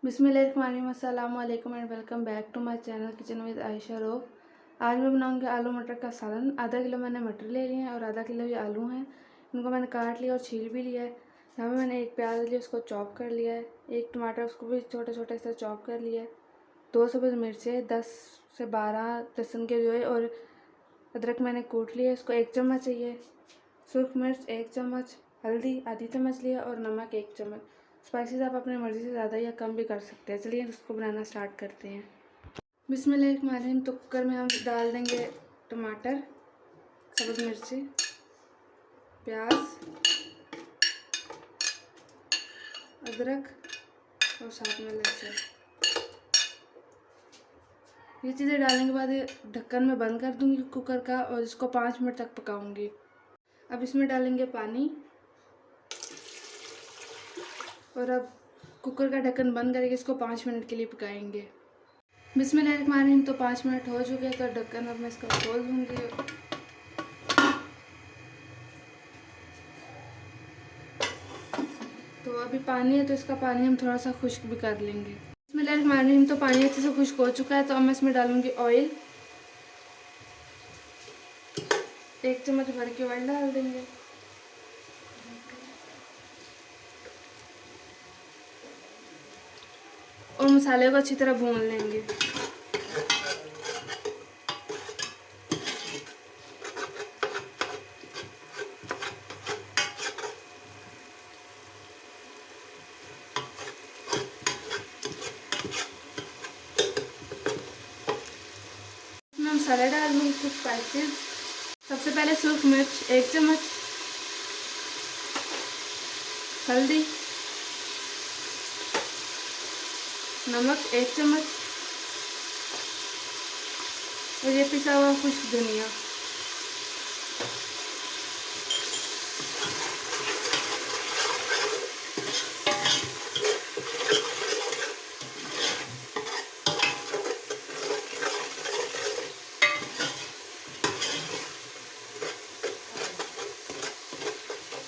बिस्मिल्लाहिर्रहमानिर्रहीम, अस्सलाम वालेकुम and welcome back to my channel kitchen with Ayesha Rauf. आज मैं बनाऊंगी आलू मटर का सालन। आधा किलो मैंने मटर ले लिए हैं और आधा किलो ये आलू हैं। इनको मैंने काट लिया और छील भी लिया है। यहाँ पे मैंने एक प्याज लिया, उसको चॉप कर लिया है। एक टमाटर, उसको भी छोटे छोटे से चॉप कर लिया है। 2 सब्ज़ मिर्चें, 10 से 12 लहसुन के जो है, और अदरक मैंने कूट लिया है, उसको 1 चम्मच चाहिए। सूर्ख मिर्च 1 चम्मच, हल्दी आधी चम्मच लिया और नमक 1 चम्मच। स्पाइसेस आप अपनी मर्ज़ी से ज़्यादा या कम भी कर सकते हैं। चलिए इसको बनाना स्टार्ट करते हैं। बिस्मिल्लाहिर्रहमानिर्रहीम। तो कुकर में हम डाल देंगे टमाटर, सब्ज़ मिर्ची, प्याज, अदरक और साथ में लहसुन। ये चीज़ें डालने के बाद ढक्कन में बंद कर दूंगी कुकर का और इसको 5 मिनट तक पकाऊंगी। अब इसमें डालेंगे पानी और अब कुकर का ढक्कन बंद करके इसको 5 मिनट के लिए पकाएंगे। बिस्मिल्लाहिर्रहमानिर्रहीम। तो 5 मिनट हो चुके हैं, तो ढक्कन अब मैं इसका खोल दूँगी। तो अभी पानी है, तो इसका पानी हम थोड़ा सा खुश्क भी कर लेंगे। बिस्मिल्लाहिर्रहमानिर्रहीम। तो पानी अच्छे से खुश्क हो चुका है, तो अब मैं इसमें डालूँगी ऑयल। 1 चम्मच भर के ऑयल डाल देंगे। और मसाले को अच्छी तरह भून लेंगे। इसमें मसाला डाल दूँगी, कुछ स्पाइसेस। सबसे पहले सूर्ख मिर्च 1 चम्मच, हल्दी, नमक 1 चम्मच और ये पिसा हुआ खुश्क धनिया।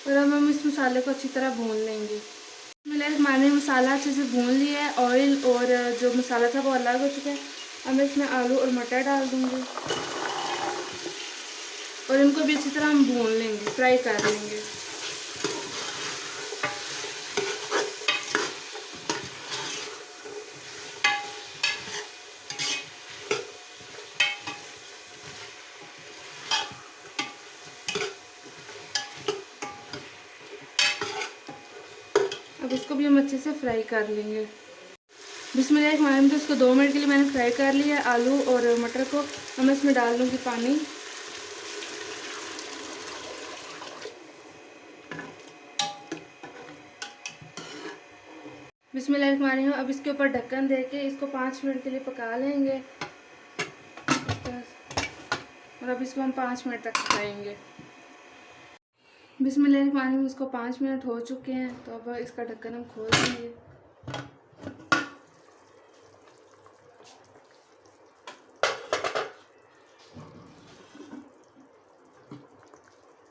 और अब हम इस मसाले को अच्छी तरह भून लेंगे। मैंने मसाला अच्छे से भून लिया है। ऑयल और जो मसाला था वो अलग हो चुका है। अब मैं इसमें आलू और मटर डाल दूँगी और इनको भी अच्छी तरह हम भून लेंगे, फ्राई कर लेंगे। अब इसको भी हम अच्छे से फ्राई कर लेंगे। बिस्मिल्लाहिर्रहमानिर्रहीम। तो इसको 2 मिनट के लिए मैंने फ्राई कर लिया आलू और मटर को। अब मैं इसमें डाल दूँगी पानी। बिस्मिल्लाहिर्रहमानिर्रहीम। अब इसके ऊपर ढक्कन दे के इसको 5 मिनट के लिए पका लेंगे इस तरह से। और अब इसको हम 5 मिनट तक पकाएंगे। बिस्मिल्लाहिर्रहमानिर्रहीम। इसको 5 मिनट हो चुके हैं, तो अब इसका ढक्कन हम खोल देंगे।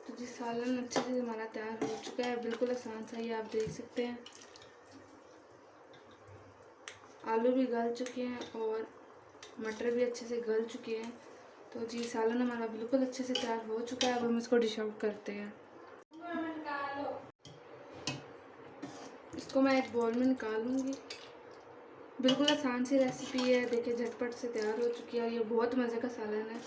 तो जी सालन अच्छे से हमारा तैयार हो चुका है। बिल्कुल आसान सा ही, आप देख सकते हैं। आलू भी गल चुके हैं और मटर भी अच्छे से गल चुके हैं। तो जी सालन हमारा बिल्कुल अच्छे से तैयार हो चुका है। अब हम इसको डिश आउट करते हैं। इसको मैं एक बाउल में निकालूंगी। बिल्कुल आसान सी रेसिपी है, देखिए झटपट से तैयार हो चुकी है। ये बहुत मज़े का सालन है।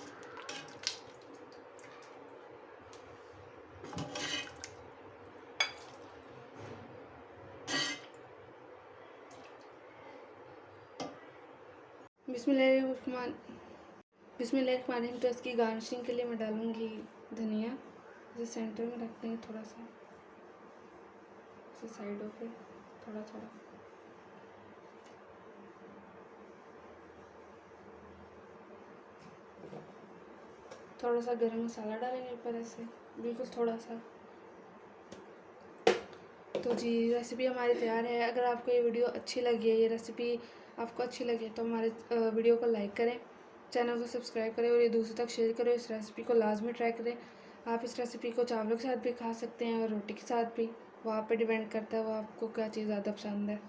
बिस्मिल्लाहिर्रहमानिर्रहीम। तो इसकी गार्निशिंग के लिए मैं डालूंगी धनिया। इसे सेंटर में रख देंगे, थोड़ा सा इसे साइडों पे थोड़ा थोड़ा। थोड़ा सा गरम मसाला डालेंगे ऊपर ऐसे, बिल्कुल थोड़ा सा। तो जी रेसिपी हमारी तैयार है। अगर आपको ये वीडियो अच्छी लगी है, ये रेसिपी आपको अच्छी लगी, तो हमारे वीडियो को लाइक करें, चैनल को सब्सक्राइब करें और ये दूसरों तक शेयर करें। इस रेसिपी को लाजमी ट्राई करें। आप इस रेसिपी को चावलों के साथ भी खा सकते हैं और रोटी के साथ भी, वो आप पे डिपेंड करता है वो आपको क्या चीज़ ज़्यादा पसंद है।